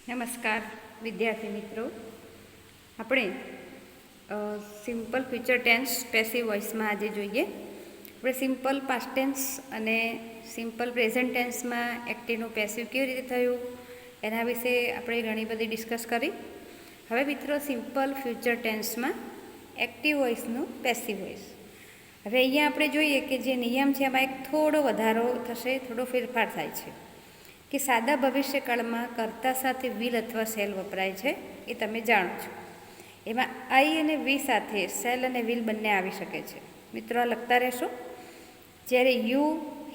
નમસ્કાર વિદ્યાર્થી મિત્રો, આપણે સિમ્પલ ફ્યુચર ટેન્સ પેસિવ વોઇસમાં આજે જોઈએ. આપણે સિમ્પલ પાસ્ટ ટેન્સ અને સિમ્પલ પ્રેઝન્ટ ટેન્સમાં એક્ટિવનું પેસિવ કેવી રીતે થયું એના વિશે આપણે ઘણી બધી ડિસ્કસ કરી. હવે મિત્રો સિમ્પલ ફ્યુચર ટેન્સમાં એક્ટિવ વોઇસનું પેસિવ વોઇસ. હવે અહીંયા આપણે જોઈએ કે જે નિયમ છે એમાં એક થોડો વધારો થશે, થોડો ફેરફાર થાય છે કે સાદા ભવિષ્યકાળમાં કર્તા સાથે વિલ અથવા સેલ વપરાય છે, એ તમે જાણો છો. એમાં આઈ અને વી સાથે સેલ અને વિલ બંને આવી શકે છે. મિત્રો આ લખતા રહેશો. જ્યારે યુ,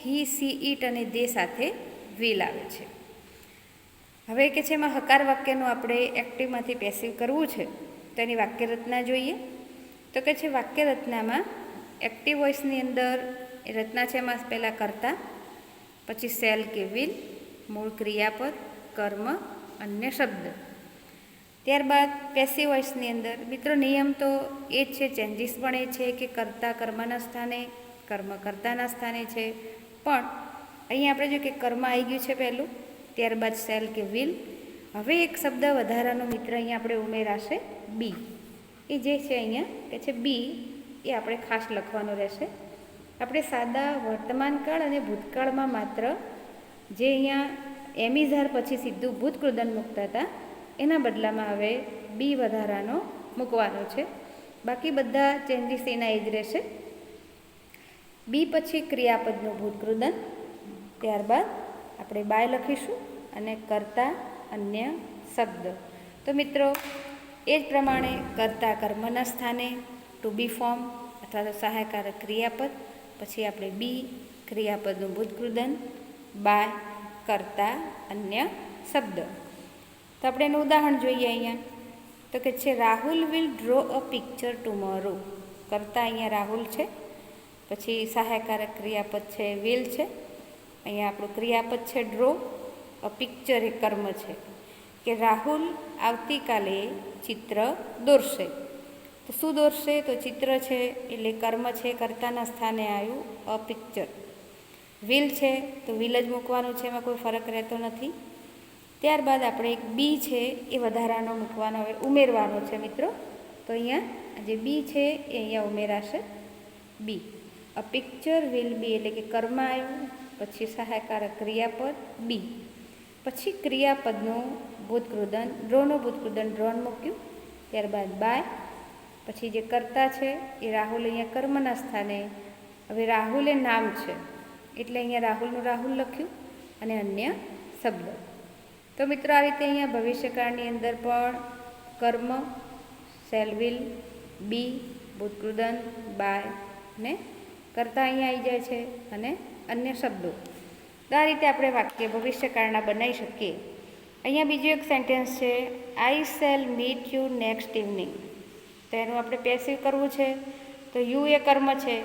હી, સી, ઇટ અને દે સાથે વિલ આવે છે. હવે કે છે એમાં હકાર વાક્યનું આપણે એક્ટિવમાંથી પેસિવ કરવું છે, તો એની વાક્યરચના જોઈએ. તો કે છે વાક્યરચનામાં એક્ટિવ વોઇસની અંદર એ રચના છે એમાં પહેલાં કર્તા, પછી સેલ કે વિલ, મૂળ ક્રિયાપદ, કર્મ, અન્ય શબ્દ. ત્યારબાદ પેસિવ વોઇસની અંદર મિત્રો નિયમ તો એ જ છે, ચેન્જીસ પણ એ છે કે કર્તા કર્મના સ્થાને, કર્મ કર્તાના સ્થાને છે. પણ અહીંયા આપણે જોઈએ કે કર્મ આવી ગયું છે પહેલું, ત્યારબાદ સેલ કે વિલ. હવે એક શબ્દ વધારાનો મિત્ર અહીંયા આપણે ઉમેરાશે બી. એ જે છે અહીંયા કે છે બી, એ આપણે ખાસ લખવાનું રહેશે. આપણે સાદા વર્તમાનકાળ અને ભૂતકાળમાં માત્ર જે અહીંયા એમિઝાર પછી સીધું ભૂતકૃદન મૂકતા હતા એના બદલામાં હવે બી વધારાનો મૂકવાનો છે. બાકી બધા ચેન્જીસ એના એ જ રહેશે. બી પછી ક્રિયાપદનું ભૂતકૃદન, ત્યારબાદ આપણે બાય લખીશું અને કર્તા અન્ય શબ્દ. તો મિત્રો એ જ પ્રમાણે કર્તા કર્મના સ્થાને ટુ બી ફોર્મ અથવા તો સહાયકારક ક્રિયાપદ, પછી આપણે બી ક્રિયાપદનું ભૂતકૃદન, બાય કર્તા અન્ય શબ્દ. તો આપણે એનું ઉદાહરણ જોઈએ અહીંયા. તો કે છે Rahul will draw a picture tomorrow. કર્તા અહીંયા રાહુલ છે, પછી સહાયકારક ક્રિયાપદ છે વિલ છે, અહીંયા આપણું ક્રિયાપદ છે ડ્રો, અ પિક્ચર એ કર્મ છે કે રાહુલ આવતીકાલે ચિત્ર દોરશે. તો શું દોરશે? તો ચિત્ર છે એટલે કર્મ છે, કર્તાના સ્થાને આવ્યું અ પિક્ચર. વિલ છે તો વિલ જ મૂકવાનું છે, એમાં કોઈ ફરક રહેતો નથી. ત્યારબાદ આપણે એક બી છે એ વધારાનો મૂકવાનો હવે ઉમેરવાનો છે મિત્રો. તો અહીંયા જે બી છે એ અહીંયા ઉમેરાશે બી. અ પિક્ચર વિલ બી એટલે કે કર્મ આવ્યું, પછી સહાયકારક ક્રિયાપદ બી, પછી ક્રિયાપદનું ભૂતકૃદન, ડ્રોનું ભૂતકૃદન ડ્રોન મૂક્યું, ત્યારબાદ બાય, પછી જે કર્તા છે એ રાહુલ અહીંયા કર્મના સ્થાને. હવે રાહુલ એ નામ છે એટલે અહીંયા રાહુલનું રાહુલ લખ્યું અને અન્ય શબ્દ. તો મિત્રો આ રીતે અહીંયા ભવિષ્યકાળની અંદર પણ કર્મ, સેલ વિલ, બી, ભૂતકૃદન, બાય ને કર્તા અહીંયા આવી જાય છે અને અન્ય શબ્દો. તો આ રીતે આપણે વાક્ય ભવિષ્યકાળના બનાવી શકીએ. અહીંયા બીજું એક સેન્ટેન્સ છે I shell meet you next evening. તો એનું આપણે પેસિવ કરવું છે. તો યુ એ કર્મ છે,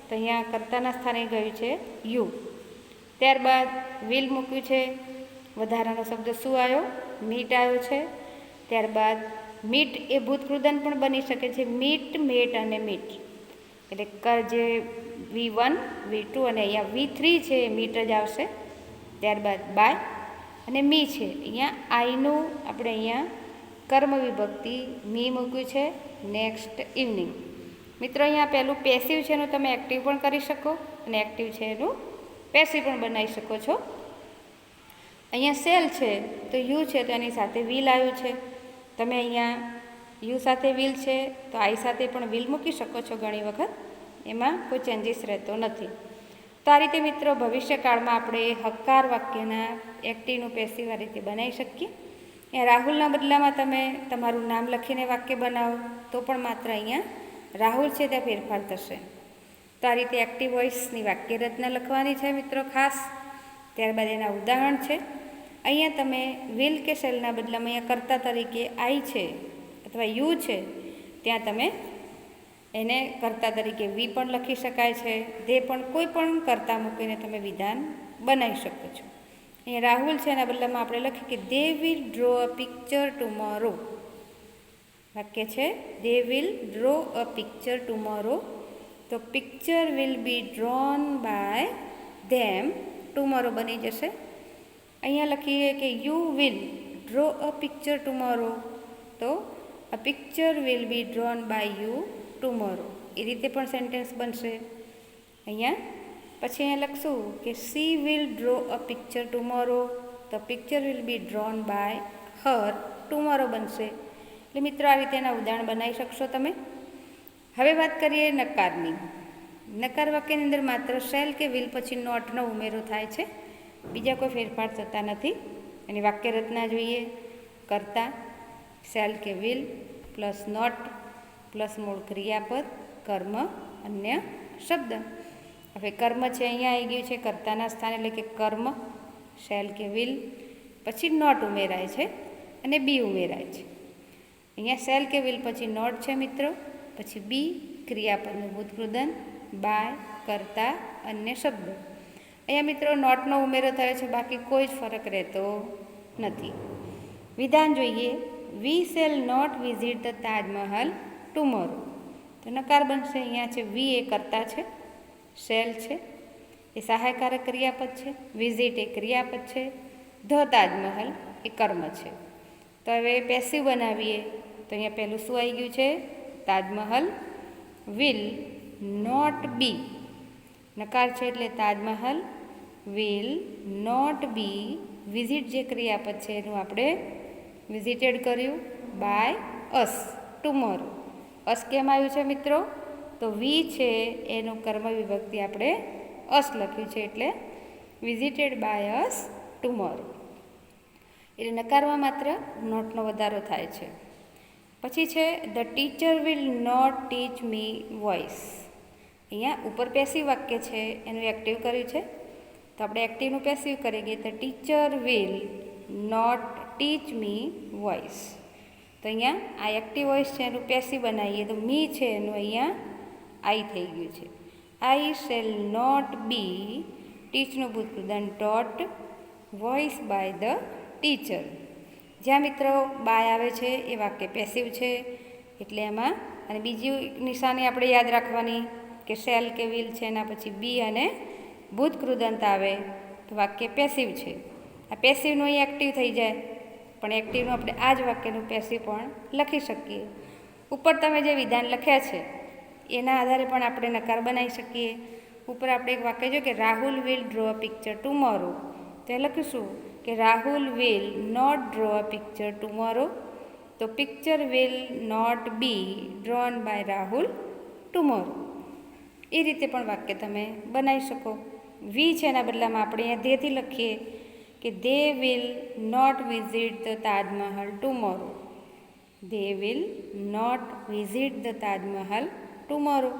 તો અહીંયા કર્તાના સ્થાને ગયું છે યુ. ત્યારબાદ વિલ મૂક્યું છે, વધારાનો શબ્દ શું આવ્યો? મીટ આવ્યો છે. ત્યારબાદ મીટ એ ભૂતકૃદન પણ બની શકે છે, મીટ, મેટ અને મીટ. એટલે જે V1, V2 અને અહીંયા V3 છે એ મીટ જ આવશે. ત્યારબાદ બાય અને મી છે, અહીંયા આઈનું આપણે અહીંયા કર્મ વિભક્તિ મી મૂક્યું છે, નેક્સ્ટ ઇવનિંગ. મિત્રો અહીંયા પહેલું પેસિવ છે એનું તમે એક્ટિવ પણ કરી શકો અને એક્ટિવ છે એનું પેસિવ પણ બનાવી શકો છો. અહીંયા સેલ છે તો યુ છે તો એની સાથે વિલ આવ્યું છે. તમે અહીંયા યુ સાથે વિલ છે તો આઈ સાથે પણ વિલ મૂકી શકો છો ઘણી વખત, એમાં કોઈ ચેન્જીસ રહેતો નથી. તો આ રીતે મિત્રો ભવિષ્યકાળમાં આપણે હકાર વાક્યના એક્ટિવનું પેસિવ આ રીતે બનાવી શકીએ. અહીંયા રાહુલના બદલામાં તમે તમારું નામ લખીને વાક્ય બનાવો તો પણ માત્ર અહીંયા રાહુલ છે ત્યાં ફેરફાર થશે. તો આ રીતે એક્ટિવ વોઇસની વાક્યરચના લખવાની છે મિત્રો ખાસ. ત્યારબાદ એના ઉદાહરણ છે. અહીંયા તમે વિલ કે સેલના બદલામાં અહીંયા કર્તા તરીકે આઈ છે અથવા યુ છે ત્યાં તમે એને કર્તા તરીકે વી પણ લખી શકાય છે. તે પણ કોઈ પણ કર્તા મૂકીને તમે વિધાન બનાવી શકો છો. અહીંયા રાહુલ છે એના બદલામાં આપણે લખીએ કે they will draw a picture tomorrow. વાક્ય છે they will draw a picture tomorrow. તો picture will be drawn by them tomorrow બની જશે. અહીંયા લખીએ કે you will draw a picture tomorrow, તો a picture will be drawn by you tomorrow, એ રીતે પણ સેન્ટેન્સ બનશે. અહીંયા પછી અહીંયા લખશું કે she will draw a picture tomorrow, તો picture will be drawn by her tomorrow બનશે. એટલે મિત્રો આ રીતે એના ઉદાહરણ બનાવી શકશો તમે. હવે વાત કરીએ નકારની. નકાર વાક્યની અંદર માત્ર શેલ કે વિલ પછી નોટનો ઉમેરો થાય છે, બીજા કોઈ ફેરફાર થતા નથી. એની વાક્ય રચના જોઈએ. કર્તા શેલ કે વિલ પ્લસ નોટ પ્લસ મૂળ ક્રિયાપદ કર્મ અન્ય શબ્દ. હવે કર્મ છે અહીંયા આવી ગયું છે કર્તાના સ્થાને, એટલે કે કર્મ શેલ કે વિલ, પછી નોટ ઉમેરાય છે અને બી ઉમેરાય છે. અહીંયા શેલ કે વિલ પછી નોટ છે મિત્રો, પછી બી ક્રિયાપદનું ભૂતકૃદન, બાય કર્તા અન્ય શબ્દ. અહીંયા મિત્રો નોટનો ઉમેરો થયો છે, બાકી કોઈ જ ફરક રહેતો નથી. વિધાન જોઈએ. We shall not visit the Taj Mahal tomorrow, તો નકાર બનશે. અહીંયા છે વી એ કર્તા છે, શેલ છે એ સહાયકારક ક્રિયાપદ છે, વિઝિટ એ ક્રિયાપદ છે, ધ તાજમહલ એ કર્મ છે. તો હવે પેસિવ બનાવીએ તો અહીંયા પહેલું શું આવી ગયું છે? તાજમહલ વિલ નોટ બી, નકાર છે એટલે Taj Mahal will not be, visit જે ક્રિયાપદ છે એનું આપણે વિઝિટેડ કર્યું બાય અસ ટુમોરો. અસ કેમ આવ્યું છે મિત્રો? તો વી છે એનું કર્મ વિભક્તિ આપણે અસ લખ્યું છે, એટલે વિઝિટેડ બાય અસ ટુમોરો. એટલે નકારમાં માત્ર નોટનો વધારો થાય છે. પછી છે the teacher will not teach me voice. અહીંયા ઉપર પેસિવ વાક્ય છે એનું એક્ટિવ કર્યું છે, તો આપણે એક્ટિવનું પેસિવ કરી ગઈએ. The teacher will not teach me voice, તો અહીંયા આ એક્ટિવ વોઇસ છે એનું પેસિવ બનાવીએ તો મી છે એનું અહીંયા આઈ થઈ ગયું છે. આઈ શેલ નોટ બી, ટીચનું ભૂતકૃદન taught, voice by the teacher. જ્યાં મિત્રો બાય આવે છે એ વાક્ય પેસિવ છે, એટલે એમાં અને બીજી નિશાની આપણે યાદ રાખવાની કે શેલ કે વિલ છે એના પછી બી અને ભૂતકૃદંત આવે તો વાક્ય પેસિવ છે. આ પેસિવનું અહીં એક્ટિવ થઈ જાય, પણ એક્ટિવનું આપણે આ જ વાક્યનું પેસિવ પણ લખી શકીએ. ઉપર તમે જે વિધાન લખ્યા છે એના આધારે પણ આપણે નકાર બનાવી શકીએ. ઉપર આપણે એક વાક્ય જો કે Rahul will draw a picture tomorrow, તો એ લખીશું કે Rahul will not draw a picture tomorrow, તો picture will not be drawn by Rahul tomorrow. એ રીતે પણ વાક્ય તમે બનાવી શકો. વી છે એના બદલામાં આપણે અહીંયા ધેથી લખીએ કે they will not visit the Taj Mahal tomorrow, they will not visit the Taj Mahal tomorrow.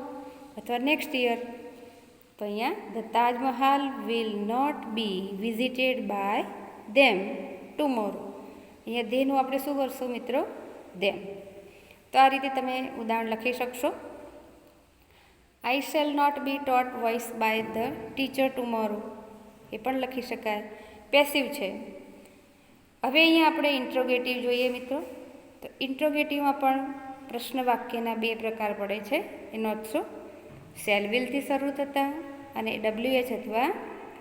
અથવા નેક્સ્ટ યર, તો અહીંયા the Taj Mahal will not be visited by them tomorrow. અહીંયા ધેનું આપણે શું કરશું મિત્રો? ધેમ. તો આ રીતે તમે ઉદાહરણ લખી શકશો. I shall not be taught voice by the teacher tomorrow, એ પણ લખી શકાય, પેસિવ છે. હવે અહીંયા આપણે ઇન્ટ્રોગેટિવ જોઈએ મિત્રો. તો ઇન્ટ્રોગેટિવમાં પણ પ્રશ્ન વાક્યના બે પ્રકાર પડે છે, એ નોંધશો. શેલ વિલથી શરૂ થતા અને WH અથવા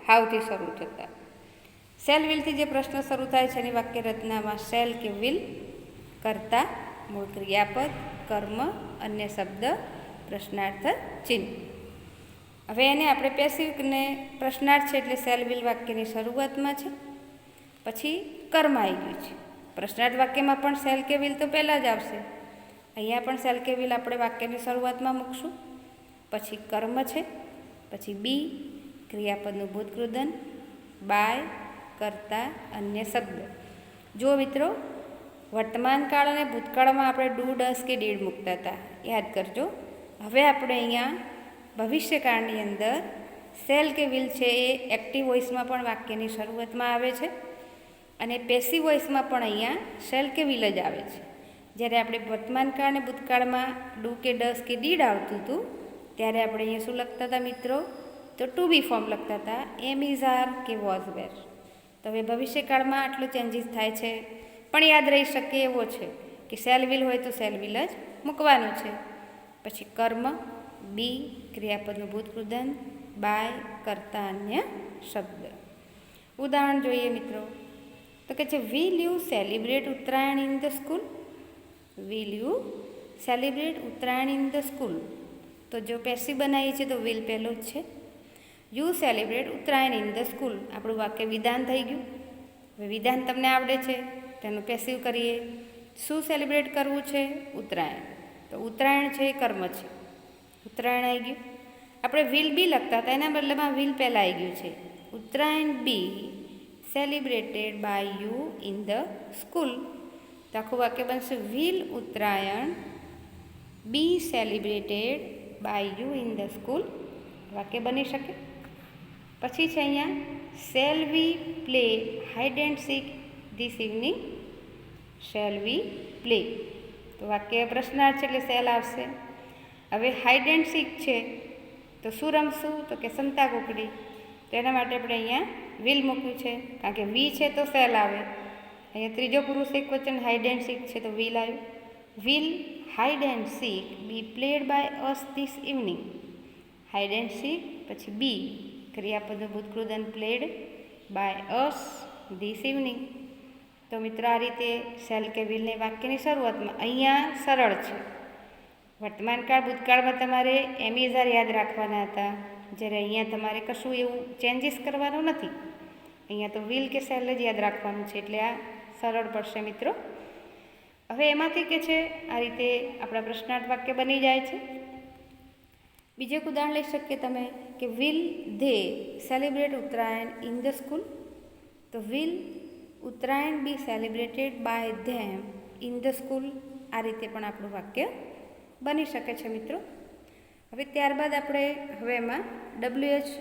હાવથી શરૂ થતા. શેલ વિલથી જે પ્રશ્ન શરૂ થાય છે એની વાક્ય રચનામાં શેલ કે વિલ, કર્તા, મૂળ ક્રિયાપદ, કર્મ, અન્ય શબ્દ, પ્રશ્નાર્થ ચિહ્ન. હવે એને આપણે પેસિવને પ્રશ્નાર્થ છે એટલે શેલ વિલ વાક્યની શરૂઆતમાં છે, પછી કર્મ આવી ગયું છે. પ્રશ્નાર્થ વાક્યમાં પણ શેલ કે વિલ તો પહેલાં જ આવશે. અહીંયા પણ શેલ કે વિલ આપણે વાક્યની શરૂઆતમાં મૂકશું, પછી કર્મ છે, પછી બી ક્રિયાપદનું ભૂતકૃદન, બાય કર્તા અન્ય શબ્દ. જો મિત્રો વર્તમાન કાળ અને ભૂતકાળમાં આપણે ડુ ડસ કે ડીડ મૂકતા હતા, યાદ કરજો. હવે આપણે અહીંયા ભવિષ્યકાળની અંદર શેલ કે વિલ છે એ એક્ટિવ વોઇસમાં પણ વાક્યની શરૂઆતમાં આવે છે અને પેસિવ વોઇસમાં પણ અહીંયા શેલ કે વિલ જ આવે છે. જ્યારે આપણે વર્તમાન કાળ અને ભૂતકાળમાં ડુ કે ડસ કે ડીડ આવતું હતું ત્યારે આપણે અહીંયા શું લખતા હતા મિત્રો? તો ટુ બી ફોર્મ લખતા હતા, એમ ઇઝ આર કે વોઝ વેર. તો હવે ભવિષ્યકાળમાં આટલો ચેન્જીસ થાય છે, પણ યાદ રહી શકે એવો છે કે શેલ વિલ હોય તો શેલ વિલ જ મૂકવાનું છે. પછી કર્મ, બી ક્રિયાપદનું ભૂતકૃદન, બાય કર્તા અન્ય શબ્દ. ઉદાહરણ જોઈએ મિત્રો. તો કે છે will you celebrate Uttarayan in the school? Will you celebrate Uttarayan in the school? તો જો પેસિવ બનાવીએ છીએ તો વિલ પહેલો જ છે. You celebrate Uttarayan in the school આપણું વાક્ય વિધાન થઈ ગયું. હવે વિધાન તમને આવડે છે તેનું પેસિવ કરીએ. શું સેલિબ્રેટ કરવું છે? ઉત્તરાયણ. તો ઉત્તરાયણ છે એ કર્મ છે, ઉત્તરાયણ આવી ગયું. આપણે વિલ બી લખતા હતા, એના બદલામાં વિલ પહેલાં આવી ગયું છે. Uttarayan be celebrated by you in the school. તો આખું વાક્ય બનશે will Uttarayan be celebrated by you in the school. વાક્ય બની શકે. પછી છે અહીંયા shall we play hide and seek this evening? Shall we play. તો વાક્ય પ્રશ્નાર્થ છે એટલે શેલ આવશે. હવે હાઇડ એન્ડ સીક છે તો શું રમશું? તો કે સંતા કુકડી. તો એના માટે આપણે અહીંયા વિલ મૂક્યું છે, કારણ કે વી છે તો શેલ આવે. અહીંયા ત્રીજો પુરુષ એક વચન હાઇડ એન્ડ સીક છે તો વિલ આવ્યું. Will hide and seek be played by us this evening? Hide and seek પછી બી ક્રિયાપદનું ભૂતકૃદન played by us this evening. તો મિત્રો આ રીતે શેલ કે વિલને વાક્યની શરૂઆતમાં અહીંયા સરળ છે. વર્તમાનકાળ ભૂતકાળમાં તમારે એમિઝાર યાદ રાખવાના હતા, જ્યારે અહીંયા તમારે કશું એવું ચેન્જીસ કરવાનું નથી. અહીંયા તો વિલ કે શેલ જ યાદ રાખવાનું છે એટલે આ સરળ પડશે મિત્રો. હવે એમાંથી કે છે આ રીતે આપણા પ્રશ્નાર્થ વાક્ય બની જાય છે. બીજું એક ઉદાહરણ લઈ શકીએ તમે કે will they celebrate Uttarayan in the school? તો will Uttarayan be celebrated by them in the school? આ રીતે પણ આપણું વાક્ય બની શકે છે મિત્રો. હવે ત્યારબાદ આપણે હવે એમાં WH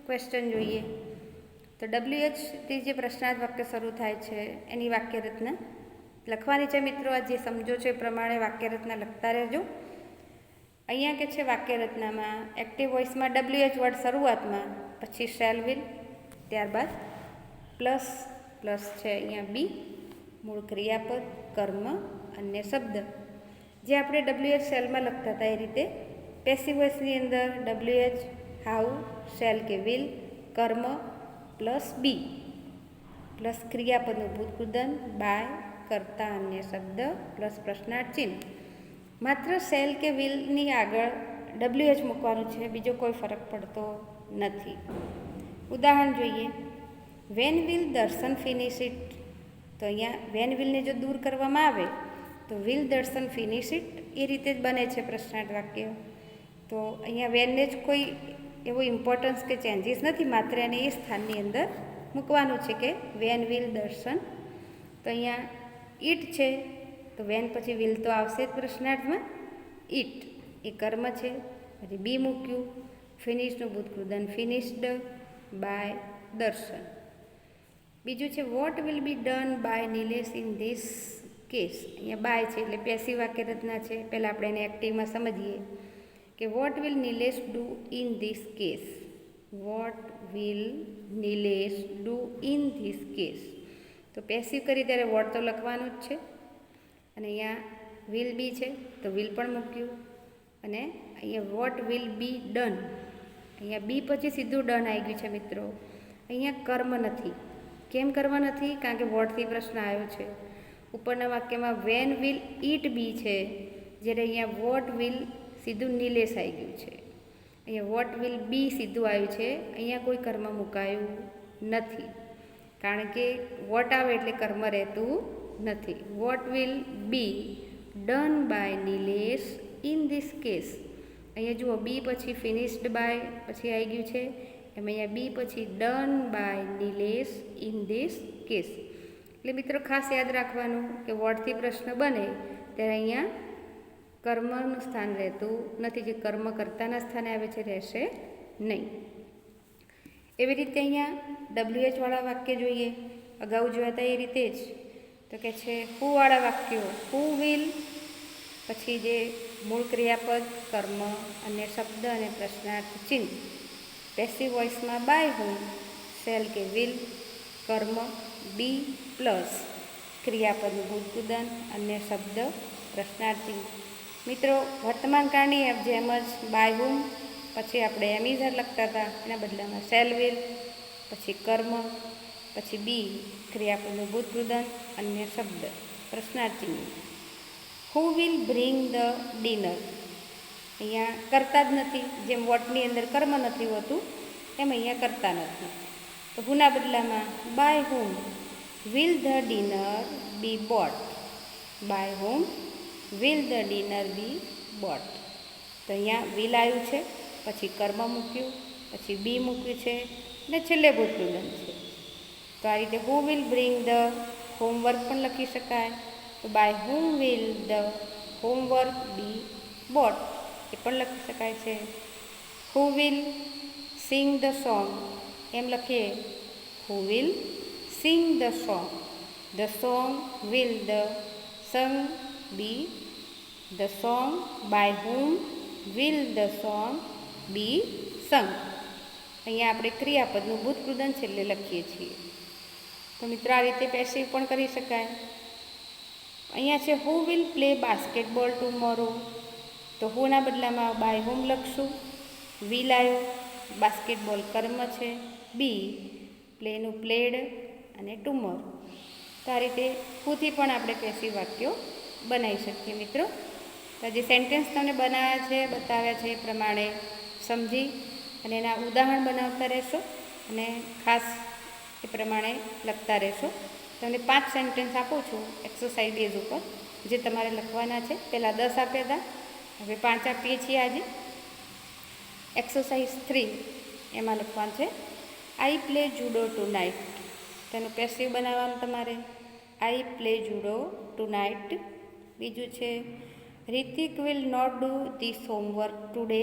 ક્વેશ્ચન જોઈએ. તો WHથી જે પ્રશ્નાર્થ વાક્ય શરૂ થાય છે એની વાક્યરચના લખવાની છે મિત્રો. આ જે સમજો છો એ પ્રમાણે વાક્યરચના લખતા રહેજો. અહીંયા કે છે વાક્યરચનામાં એક્ટિવ વોઇસમાં WH વર્ડ શરૂઆતમાં, પછી શેલ વિલ, ત્યારબાદ પ્લસ પ્લસ છે અહીંયા બી, મૂળ ક્રિયાપદ, કર્મ, અન્ય શબ્દ. જે આપણે WH શેલમાં લખતા હતા એ રીતે પેસિવ વોઇસની અંદર WH હાઉ, શેલ કે વિલ, કર્મ પ્લસ બી પ્લસ ક્રિયાપદનું ભૂતકૃદન બાય, કર્તા, અન્ય શબ્દ પ્લસ પ્રશ્નાર્થ ચિહ્ન. માત્ર શેલ કે વિલની આગળ WH મૂકવાનું છે, બીજો કોઈ ફરક પડતો નથી. ઉદાહરણ જોઈએ. વેન વિલ દર્શન ફિનિશ ઇટ? તો અહીંયા વેન વિલને જો દૂર કરવામાં આવે તો વિલ દર્શન ફિનિશ ઇટ એ રીતે જ બને છે પ્રશ્નાર્થ વાક્ય. તો અહીંયા વેનને જ કોઈ એવો ઇમ્પોર્ટન્સ કે ચેન્જીસ નથી, માત્ર એને એ સ્થાનની અંદર મૂકવાનું છે કે વેન વિલ દર્શન. તો અહીંયા ઇટ છે તો વેન પછી વિલ તો આવશે જ પ્રશ્નાર્થમાં. ઇટ એ કર્મ છે, પછી બી મૂક્યું, ફિનિશનું ભૂતકૃદન ફિનિશ્ડ બાય દર્શન. બીજું છે what will be done by Nilesh in this case? અહીંયા બાય છે એટલે પેસિવ વાક્યરચના છે. પહેલાં આપણે એને એક્ટિવમાં સમજીએ કે what will Nilesh do in this case? What will Nilesh do in this case? તો પેસિવ કરી ત્યારે વોટ તો લખવાનું જ છે, અને અહીંયા વિલ બી છે તો વિલ પણ મૂક્યું, અને અહીંયા વોટ વિલ બી ડન, અહીંયા બી પછી સીધું ડન આવી ગયું છે મિત્રો. અહીંયા કર્મ નથી. કેમ કર્મ નથી? કારણ કે વોટથી પ્રશ્ન આવ્યો છે. ઉપરના વાક્યમાં વેન વિલ ઇટ બી છે, જ્યારે અહીંયા વોટ વિલ સીધું નિલેશ આવી ગયું છે. અહીંયા વોટ વિલ બી સીધું આવ્યું છે, અહીંયા કોઈ કર્મ મુકાયું નથી, કારણ કે વોટ આવે એટલે કર્મ રહેતું નથી. What will be done by Nilesh in this case? અહીંયા જુઓ બી પછી ફિનિશ્ડ બાય પછી આવી ગયું છે, એમ અહીંયા બી પછી done by Nilesh in this case. એટલે મિત્રો ખાસ યાદ રાખવાનું કે વોટથી પ્રશ્ન બને ત્યારે અહીંયા કર્મનું સ્થાન રહેતું નથી, જે કર્મ કર્તાના સ્થાને આવે છે રહેશે નહીં. એવી રીતે અહીંયા WH વાળા વાક્ય જોઈએ. અગાઉ જોયા હતા એ રીતે જ. તો કે છે હુ વાળા વાક્યો હુ વિલ, પછી જે મૂળ ક્રિયાપદ, કર્મ, અન્ય શબ્દ અને પ્રશ્નાર્થ ચિહ્ન. પેસિવ વોઇસમાં બાય હુમ, શેલ કે વિલ, કર્મ બી પ્લસ ક્રિયાપદનું ભૂતકૃદન, અન્ય શબ્દ, પ્રશ્નાર્થ ચિહ્ન. મિત્રો વર્તમાન કાળની જેમ જ બાય હુમ પછી આપણે એમિઝર લખતા હતા, એના બદલામાં શેલ વિલ, પછી કર્મ, પછી બી ક્રિયાપદનું ભૂતકૃદંત, અન્ય શબ્દ, પ્રશ્નાર્થ ચિહ્ન. હુ વિલ બ્રિંગ ધ ડિનર? અહીંયા કરતા જ નથી, જેમ વોટની અંદર કર્મ નથી હોતું એમ અહીંયા કરતા નથી. તો હુના બદલામાં by whom will the dinner be bought? By whom will the dinner be bought? તો અહીંયા વિલ આવ્યું છે, પછી કર્મ મૂક્યું, પછી બી મૂક્યું છે અને છેલ્લે ભૂતકૃદંત છે. તો આ રીતે who will bring the homework પણ લખી શકાય. તો by whom will the homework be bought? એ પણ લખી શકાય છે. Who will sing the song? એમ લખીએ, who will sing the song? The song will the sung be the song? By whom will the song be sung? અહીંયા આપણે ક્રિયાપદનું ભૂતકૃદંત છેલ્લે લખીએ છીએ. તો મિત્રો આ રીતે પેસિવ પણ કરી શકાય. અહીંયા છે who will play basketball tomorrow? તો હુના બદલામાં બાય હુમ લખશું, વિલ આવ્યો, બાસ્કેટબોલ કર્મ છે, બી પ્લેનું પ્લેડ અને ટુમોરો. તો આ રીતે હુથી પણ આપણે પેસિવ વાક્યો બનાવી શકીએ મિત્રો. તો જે સેન્ટેન્સ તમને બનાવ્યા છે, બતાવ્યા છે એ પ્રમાણે સમજી અને એના ઉદાહરણ બનાવતા રહેશો અને ખાસ એ પ્રમાણે લખતા રહેશો. તમને 5 સેન્ટેન્સ આપું છું એક્સરસાઇઝ બેઝ ઉપર, જે તમારે લખવાના છે. પહેલાં 10 આપ્યા હતા, હવે 5 આપીએ છીએ આજે. એક્સરસાઇઝ 3 એમાં લખવાનું છે I play judo tonight. તેનું પેસિવ બનાવવાનું તમારે, I play judo tonight. બીજું છે Ritik will not do this homework today.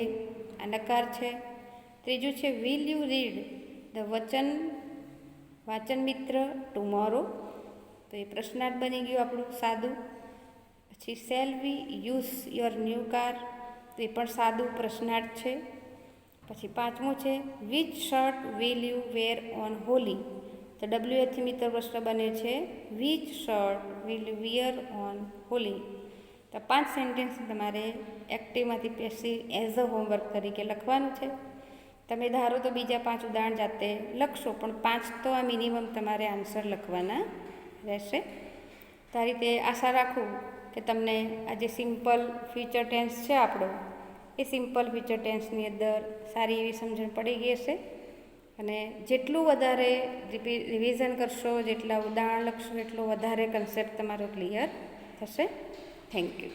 આ નકાર છે. ત્રીજું છે વિલ યુ રીડ ધ વાચન મિત્ર ટુમોરો? તો એ પ્રશ્નાર્થ બની ગયું આપણું સાદું. પછી shall we use your new car? તો એ પણ સાદું પ્રશ્નાર્થ છે. પછી 5મું છે which shirt will you wear on Holi? તો ડબલ્યુએચથી મિત્ર પ્રશ્ન બને છે which shirt will you wear on Holi? તો 5 સેન્ટેન્સ તમારે એક્ટિવમાંથી પેસિવ એઝ અ હોમવર્ક તરીકે લખવાનું છે. તમે ધારો તો બીજા 5 ઉદાહરણ જાતે લખશો, પણ 5 તો આ મિનિમમ તમારે આન્સર લખવાના રહેશે. તો આ રીતે આશા રાખું કે તમને આ જે સિમ્પલ ફ્યુચર ટેન્સ છે આપણો, એ સિમ્પલ ફ્યુચર ટેન્સની અંદર સારી એવી સમજણ પડી ગઈ હશે. અને જેટલું વધારે રિવિઝન કરશો, જેટલા ઉદાહરણ લખશો, એટલો વધારે કન્સેપ્ટ તમારો ક્લિયર થશે. Thank you.